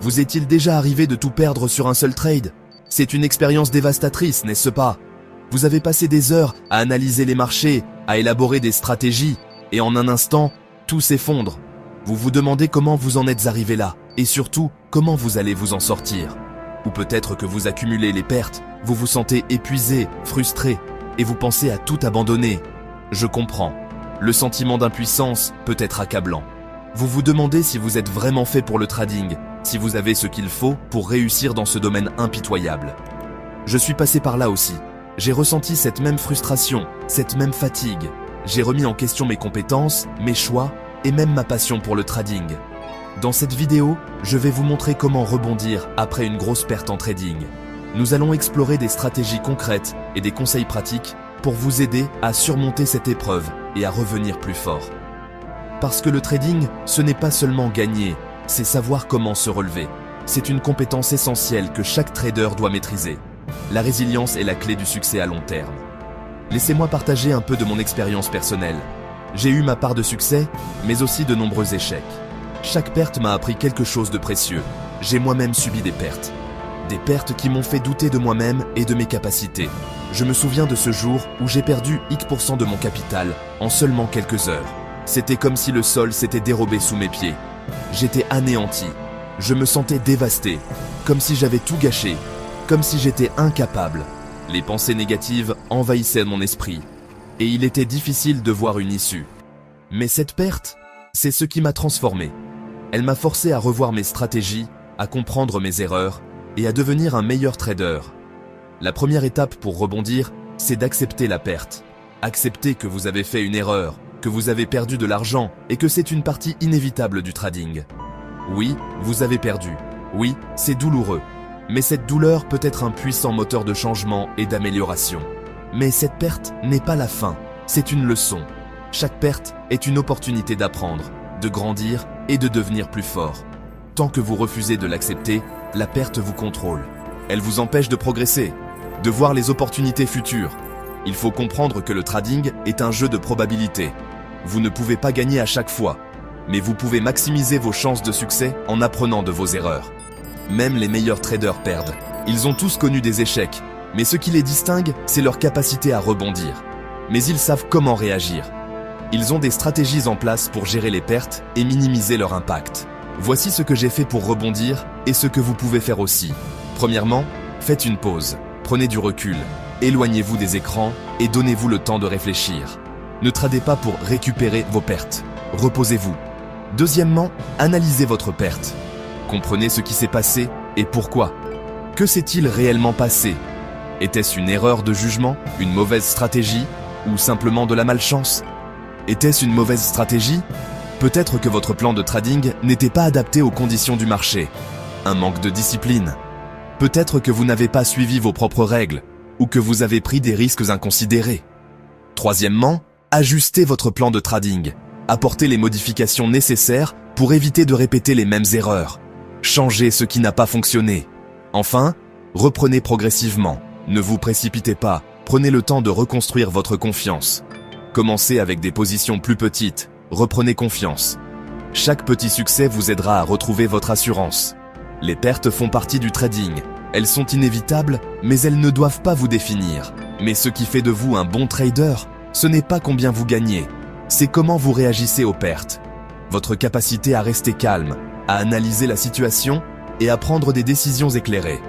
Vous est-il déjà arrivé de tout perdre sur un seul trade? C'est une expérience dévastatrice, n'est-ce pas? Vous avez passé des heures à analyser les marchés, à élaborer des stratégies, et en un instant, tout s'effondre. Vous vous demandez comment vous en êtes arrivé là, et surtout, comment vous allez vous en sortir. Ou peut-être que vous accumulez les pertes, vous vous sentez épuisé, frustré, et vous pensez à tout abandonner. Je comprends. Le sentiment d'impuissance peut être accablant. Vous vous demandez si vous êtes vraiment fait pour le trading, si vous avez ce qu'il faut pour réussir dans ce domaine impitoyable. Je suis passé par là aussi. J'ai ressenti cette même frustration, cette même fatigue. J'ai remis en question mes compétences, mes choix et même ma passion pour le trading. Dans cette vidéo, je vais vous montrer comment rebondir après une grosse perte en trading. Nous allons explorer des stratégies concrètes et des conseils pratiques pour vous aider à surmonter cette épreuve et à revenir plus fort. Parce que le trading, ce n'est pas seulement gagner, c'est savoir comment se relever. C'est une compétence essentielle que chaque trader doit maîtriser. La résilience est la clé du succès à long terme. Laissez-moi partager un peu de mon expérience personnelle. J'ai eu ma part de succès, mais aussi de nombreux échecs. Chaque perte m'a appris quelque chose de précieux. J'ai moi-même subi des pertes. Des pertes qui m'ont fait douter de moi-même et de mes capacités. Je me souviens de ce jour où j'ai perdu X% de mon capital en seulement quelques heures. C'était comme si le sol s'était dérobé sous mes pieds. J'étais anéanti. Je me sentais dévasté, comme si j'avais tout gâché, comme si j'étais incapable. Les pensées négatives envahissaient mon esprit, et il était difficile de voir une issue. Mais cette perte, c'est ce qui m'a transformé. Elle m'a forcé à revoir mes stratégies, à comprendre mes erreurs, et à devenir un meilleur trader. La première étape pour rebondir, c'est d'accepter la perte. Accepter que vous avez fait une erreur, que vous avez perdu de l'argent et que c'est une partie inévitable du trading. Oui, vous avez perdu. Oui, c'est douloureux. Mais cette douleur peut être un puissant moteur de changement et d'amélioration. Mais cette perte n'est pas la fin, c'est une leçon. Chaque perte est une opportunité d'apprendre, de grandir et de devenir plus fort. Tant que vous refusez de l'accepter, la perte vous contrôle. Elle vous empêche de progresser, de voir les opportunités futures. Il faut comprendre que le trading est un jeu de probabilité. Vous ne pouvez pas gagner à chaque fois, mais vous pouvez maximiser vos chances de succès en apprenant de vos erreurs. Même les meilleurs traders perdent. Ils ont tous connu des échecs, mais ce qui les distingue, c'est leur capacité à rebondir. Mais ils savent comment réagir. Ils ont des stratégies en place pour gérer les pertes et minimiser leur impact. Voici ce que j'ai fait pour rebondir et ce que vous pouvez faire aussi. Premièrement, faites une pause, prenez du recul, éloignez-vous des écrans et donnez-vous le temps de réfléchir. Ne tradez pas pour récupérer vos pertes. Reposez-vous. Deuxièmement, analysez votre perte. Comprenez ce qui s'est passé et pourquoi. Que s'est-il réellement passé? Était-ce une erreur de jugement, une mauvaise stratégie ou simplement de la malchance? Était-ce une mauvaise stratégie? Peut-être que votre plan de trading n'était pas adapté aux conditions du marché. Un manque de discipline. Peut-être que vous n'avez pas suivi vos propres règles ou que vous avez pris des risques inconsidérés. Troisièmement, ajustez votre plan de trading. Apportez les modifications nécessaires pour éviter de répéter les mêmes erreurs. Changez ce qui n'a pas fonctionné. Enfin, reprenez progressivement. Ne vous précipitez pas. Prenez le temps de reconstruire votre confiance. Commencez avec des positions plus petites. Reprenez confiance. Chaque petit succès vous aidera à retrouver votre assurance. Les pertes font partie du trading. Elles sont inévitables, mais elles ne doivent pas vous définir. Mais ce qui fait de vous un bon trader, ce n'est pas combien vous gagnez, c'est comment vous réagissez aux pertes. Votre capacité à rester calme, à analyser la situation et à prendre des décisions éclairées.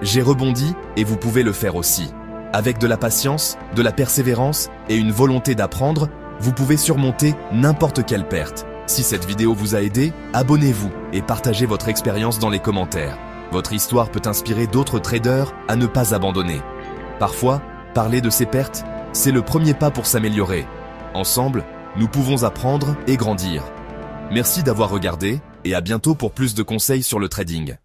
J'ai rebondi et vous pouvez le faire aussi. Avec de la patience, de la persévérance et une volonté d'apprendre, vous pouvez surmonter n'importe quelle perte. Si cette vidéo vous a aidé, abonnez-vous et partagez votre expérience dans les commentaires. Votre histoire peut inspirer d'autres traders à ne pas abandonner. Parfois, parler de ces pertes, c'est le premier pas pour s'améliorer. Ensemble, nous pouvons apprendre et grandir. Merci d'avoir regardé et à bientôt pour plus de conseils sur le trading.